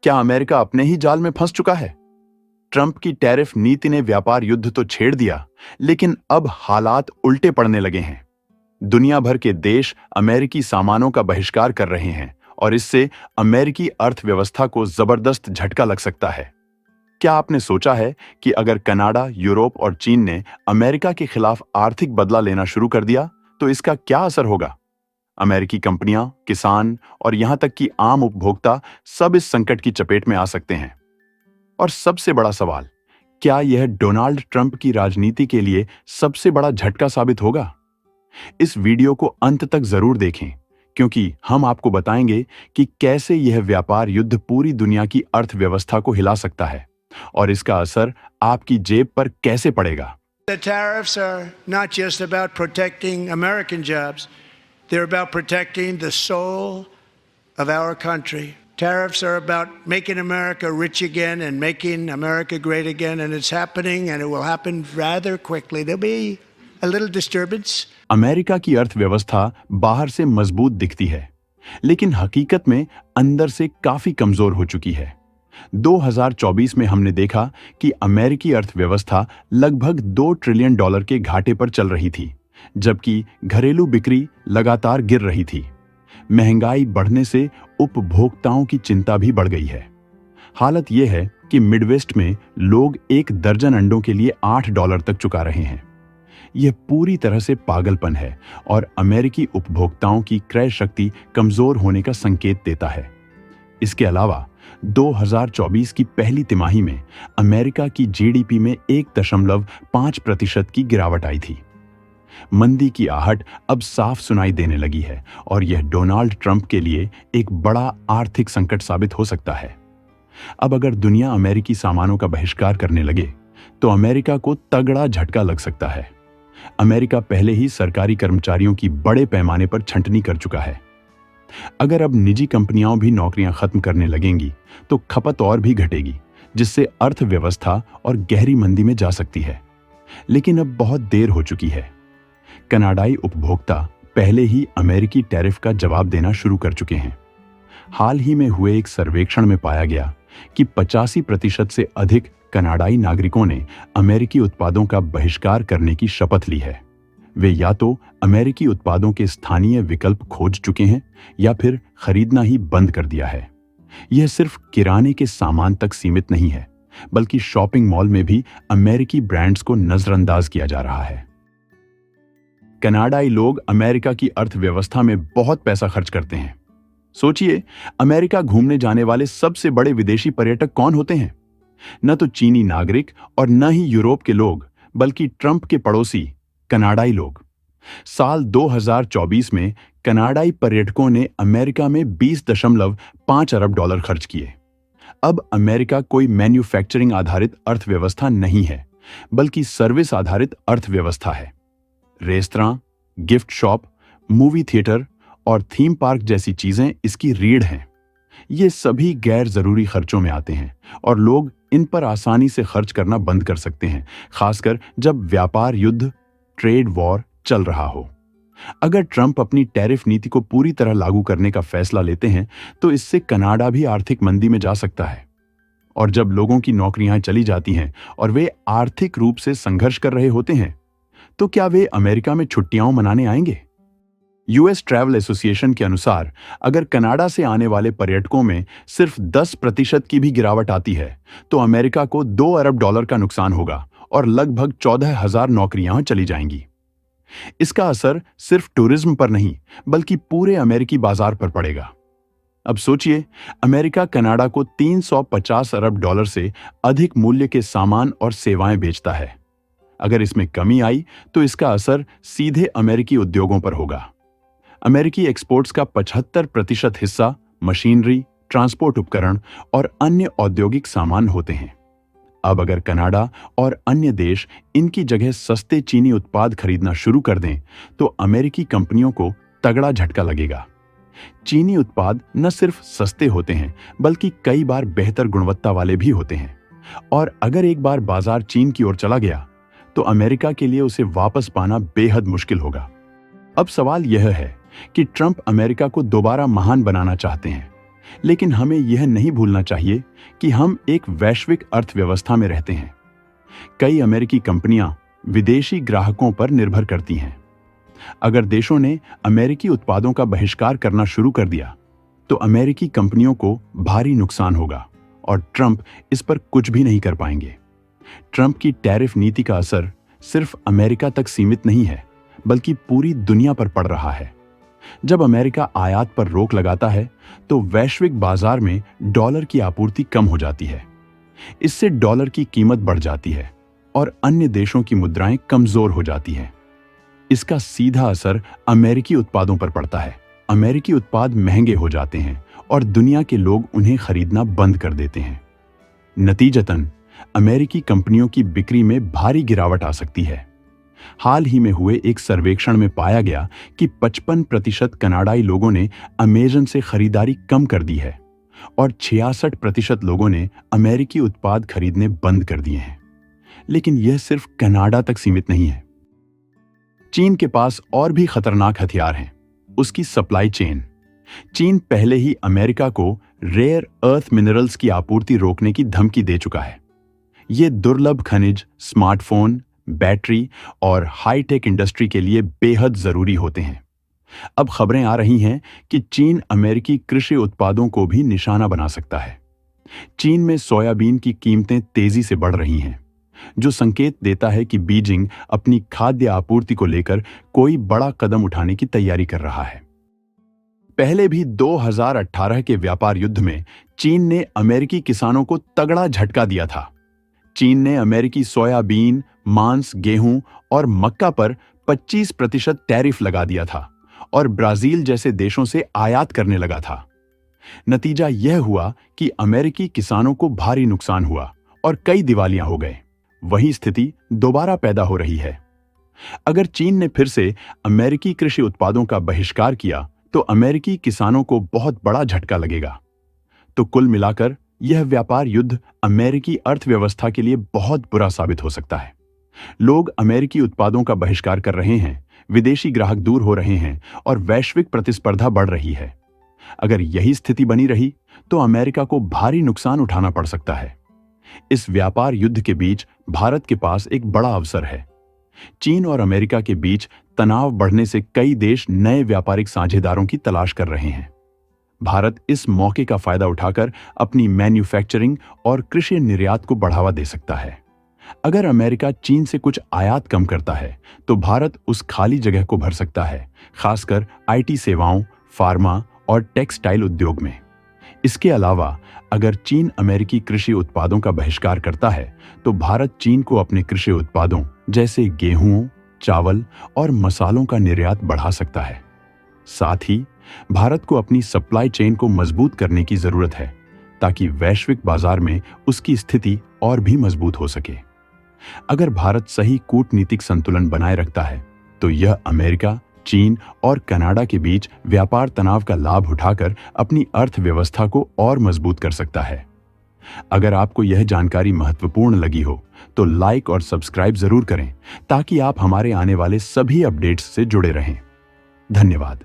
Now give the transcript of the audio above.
क्या अमेरिका अपने ही जाल में फंस चुका है? ट्रंप की टैरिफ नीति ने व्यापार युद्ध तो छेड़ दिया, लेकिन अब हालात उल्टे पड़ने लगे हैं। दुनिया भर के देश अमेरिकी सामानों का बहिष्कार कर रहे हैं और इससे अमेरिकी अर्थव्यवस्था को जबरदस्त झटका लग सकता है। क्या आपने सोचा है कि अगर कनाडा, यूरोप और चीन ने अमेरिका के खिलाफ आर्थिक बदला लेना शुरू कर दिया, तो इसका क्या असर होगा? अमेरिकी कंपनियां, किसान और यहां तक कि आम उपभोक्ता सब इस संकट की चपेट में आ सकते हैं। और सबसे बड़ा सवाल, क्या यह डोनाल्ड ट्रंप की राजनीति के लिए सबसे बड़ा झटका साबित होगा? इस वीडियो को अंत तक जरूर देखें, क्योंकि हम आपको बताएंगे कि कैसे यह व्यापार युद्ध पूरी दुनिया की अर्थव्यवस्था को हिला सकता है और इसका असर आपकी जेब पर कैसे पड़ेगा। The tariffs are not just about protecting American jobs, they're about protecting the soul of our country. Tariffs are about making America rich again and making America great again, and it's happening, and it will happen rather quickly. There'll be a little disturbance. America की अर्थव्यवस्था बाहर से मजबूत दिखती है, लेकिन हकीकत में अंदर से काफी कमजोर हो चुकी है। 2024 में हमने देखा कि अमेरिकी अर्थव्यवस्था लगभग $2 ट्रिलियन के घाटे पर चल रही थी, जबकि घरेलू बिक्री लगातार गिर रही थी। महंगाई बढ़ने से उपभोक्ताओं की चिंता भी बढ़ गई है। हालत यह है कि मिडवेस्ट में लोग 1 दर्जन अंडों के लिए $8 तक चुका रहे हैं। यह पूरी तरह से पागलपन है और अमेरिकी उपभोक्ताओं की क्रय शक्ति कमजोर होने का संकेत देता है। इसके अलावा 2024 की पहली तिमाही में अमेरिका की जीडीपी में 1.5% की गिरावट आई थी। मंदी की आहट अब साफ सुनाई देने लगी है और यह डोनाल्ड ट्रंप के लिए एक बड़ा आर्थिक संकट साबित हो सकता है। अब अगर दुनिया अमेरिकी सामानों का बहिष्कार करने लगे, तो अमेरिका को तगड़ा झटका लग सकता है। अमेरिका पहले ही सरकारी कर्मचारियों की बड़े पैमाने पर छंटनी कर चुका है। अगर अब निजी कंपनियां भी नौकरियां खत्म करने लगेंगी, तो खपत और भी घटेगी, जिससे अर्थव्यवस्था और गहरी मंदी में जा सकती है। लेकिन अब बहुत देर हो चुकी है। कनाडाई उपभोक्ता पहले ही अमेरिकी टैरिफ का जवाब देना शुरू कर चुके हैं। हाल ही में हुए एक सर्वेक्षण में पाया गया कि 85% से अधिक कनाडाई नागरिकों ने अमेरिकी उत्पादों का बहिष्कार करने की शपथ ली है। वे या तो अमेरिकी उत्पादों के स्थानीय विकल्प खोज चुके हैं या फिर खरीदना ही बंद कर दिया है। यह सिर्फ किराने के सामान तक सीमित नहीं है, बल्कि शॉपिंग मॉल में भी अमेरिकी ब्रांड्स को नजरअंदाज किया जा रहा है। कनाडाई लोग अमेरिका की अर्थव्यवस्था में बहुत पैसा खर्च करते हैं। सोचिए, अमेरिका घूमने जाने वाले सबसे बड़े विदेशी पर्यटक कौन होते हैं? न तो चीनी नागरिक और न ही यूरोप के लोग, बल्कि ट्रंप के पड़ोसी कनाडाई लोग। साल 2024 में कनाडाई पर्यटकों ने अमेरिका में $20.5 अरब खर्च किए। अब अमेरिका कोई मैन्युफैक्चरिंग आधारित अर्थव्यवस्था नहीं है, बल्कि सर्विस आधारित अर्थव्यवस्था है। Restaurant, gift shop, movie theatre और थीम पार्क जैसी चीजें इसकी रीढ़ हैं। ये सभी गैर जरूरी खर्चों में आते हैं और लोग इन पर आसानी से खर्च करना बंद कर सकते हैं, खासकर जब व्यापार युद्ध, ट्रेड वॉर चल रहा हो। अगर ट्रंप अपनी टैरिफ नीति को पूरी तरह लागू करने का फैसला लेते हैं, तो इससे कनाडा भी आर्थिक मंदी में जा सकता है। और जब लोगों की नौकरियां चली जाती हैं और वे आर्थिक रूप से संघर्ष कर रहे होते हैं, तो क्या वे अमेरिका में छुट्टियां मनाने आएंगे? यूएस ट्रैवल एसोसिएशन के अनुसार अगर कनाडा से आने वाले पर्यटकों में सिर्फ 10% की भी गिरावट आती है, तो अमेरिका को $2 अरब का नुकसान होगा और लगभग 14,000 नौकरियां चली जाएंगी। इसका असर सिर्फ टूरिज्म पर नहीं, बल्कि पूरे अमेरिकी बाजार पर पड़ेगा। अब सोचिए, अमेरिका कनाडा को $350 अरब से अधिक मूल्य के सामान और सेवाएं बेचता है। अगर इसमें कमी आई, तो इसका असर सीधे अमेरिकी उद्योगों पर होगा। अमेरिकी एक्सपोर्ट्स का 75% हिस्सा मशीनरी, ट्रांसपोर्ट उपकरण और अन्य औद्योगिक सामान होते हैं। अब अगर कनाडा और अन्य देश इनकी जगह सस्ते चीनी उत्पाद खरीदना शुरू कर दें, तो अमेरिकी कंपनियों को तगड़ा झटका लगेगा। चीनी उत्पाद न सिर्फ सस्ते होते हैं, बल्कि कई बार बेहतर गुणवत्ता वाले भी होते हैं। और अगर एक बार बाजार चीन की ओर चला गया, तो अमेरिका के लिए उसे वापस पाना बेहद मुश्किल होगा। अब सवाल यह है कि ट्रंप अमेरिका को दोबारा महान बनाना चाहते हैं, लेकिन हमें यह नहीं भूलना चाहिए कि हम एक वैश्विक अर्थव्यवस्था में रहते हैं। कई अमेरिकी कंपनियां विदेशी ग्राहकों पर निर्भर करती हैं। अगर देशों ने अमेरिकी उत्पादों का बहिष्कार करना शुरू कर दिया तो अमेरिकी कंपनियों को भारी नुकसान होगा और ट्रंप इस पर कुछ भी नहीं कर पाएंगे। ट्रंप की टैरिफ नीति का असर सिर्फ अमेरिका तक सीमित नहीं है, बल्कि पूरी दुनिया पर पड़ रहा है। जब अमेरिका आयात पर रोक लगाता है तो वैश्विक बाजार में डॉलर की आपूर्ति कम हो जाती है। इससे डॉलर की कीमत बढ़ जाती है और अन्य देशों की मुद्राएं कमजोर हो जाती हैं। इसका सीधा असर अमेरिकी उत्पादों पर पड़ता है। अमेरिकी उत्पाद महंगे हो जाते हैं और दुनिया के लोग उन्हें खरीदना बंद कर देते हैं। नतीजतन अमेरिकी कंपनियों की बिक्री में भारी गिरावट आ सकती है। हाल ही में हुए एक सर्वेक्षण में पाया गया कि 55% कनाडाई लोगों ने अमेज़न से खरीदारी कम कर दी है और 66% लोगों ने अमेरिकी उत्पाद खरीदने बंद कर दिए हैं। लेकिन यह सिर्फ कनाडा तक सीमित नहीं है। चीन के पास और भी खतरनाक हथियार हैं, उसकी सप्लाई चेन। चीन पहले ही अमेरिका को रेयर अर्थ मिनरल्स की आपूर्ति रोकने की धमकी दे चुका है। ये दुर्लभ खनिज स्मार्टफोन, बैटरी और हाईटेक इंडस्ट्री के लिए बेहद जरूरी होते हैं। अब खबरें आ रही हैं कि चीन अमेरिकी कृषि उत्पादों को भी निशाना बना सकता है। चीन में सोयाबीन की कीमतें तेजी से बढ़ रही हैं, जो संकेत देता है कि बीजिंग अपनी खाद्य आपूर्ति को लेकर कोई बड़ा कदम उठाने की तैयारी कर रहा है। पहले भी 2018 के व्यापार युद्ध में चीन ने अमेरिकी किसानों को तगड़ा झटका दिया था। चीन ने अमेरिकी सोयाबीन, मांस, गेहूं और मक्का पर 25% टैरिफ लगा दिया था और ब्राजील जैसे देशों से आयात करने लगा था। नतीजा यह हुआ कि अमेरिकी किसानों को भारी नुकसान हुआ और कई दिवालियां हो गए। वही स्थिति दोबारा पैदा हो रही है। अगर चीन ने फिर से अमेरिकी कृषि उत्पादों का बहिष्कार किया तो अमेरिकी किसानों को बहुत बड़ा झटका लगेगा। तो कुल मिलाकर यह व्यापार युद्ध अमेरिकी अर्थव्यवस्था के लिए बहुत बुरा साबित हो सकता है। लोग अमेरिकी उत्पादों का बहिष्कार कर रहे हैं, विदेशी ग्राहक दूर हो रहे हैं और वैश्विक प्रतिस्पर्धा बढ़ रही है। अगर यही स्थिति बनी रही तो अमेरिका को भारी नुकसान उठाना पड़ सकता है। इस व्यापार युद्ध के बीच भारत के पास एक बड़ा अवसर है। चीन और अमेरिका के बीच तनाव बढ़ने से कई देश नए व्यापारिक साझेदारों की तलाश कर रहे हैं। भारत इस मौके का फायदा उठाकर अपनी मैन्युफैक्चरिंग और कृषि निर्यात को बढ़ावा दे सकता है। अगर अमेरिका चीन से कुछ आयात कम करता है तो भारत उस खाली जगह को भर सकता है, खासकर आईटी सेवाओं, फार्मा और टेक्सटाइल उद्योग में। इसके अलावा अगर चीन अमेरिकी कृषि उत्पादों का बहिष्कार करता है तो भारत चीन को अपने कृषि उत्पादों जैसे गेहूं, चावल और मसालों का निर्यात बढ़ा सकता है। साथ ही भारत को अपनी सप्लाई चेन को मजबूत करने की जरूरत है ताकि वैश्विक बाजार में उसकी स्थिति और भी मजबूत हो सके। अगर भारत सही कूटनीतिक संतुलन बनाए रखता है तो यह अमेरिका, चीन और कनाडा के बीच व्यापार तनाव का लाभ उठाकर अपनी अर्थव्यवस्था को और मजबूत कर सकता है। अगर आपको यह जानकारी महत्वपूर्ण लगी हो तो लाइक और सब्सक्राइब जरूर करें ताकि आप हमारे आने वाले सभी अपडेट्स से जुड़े रहें। धन्यवाद।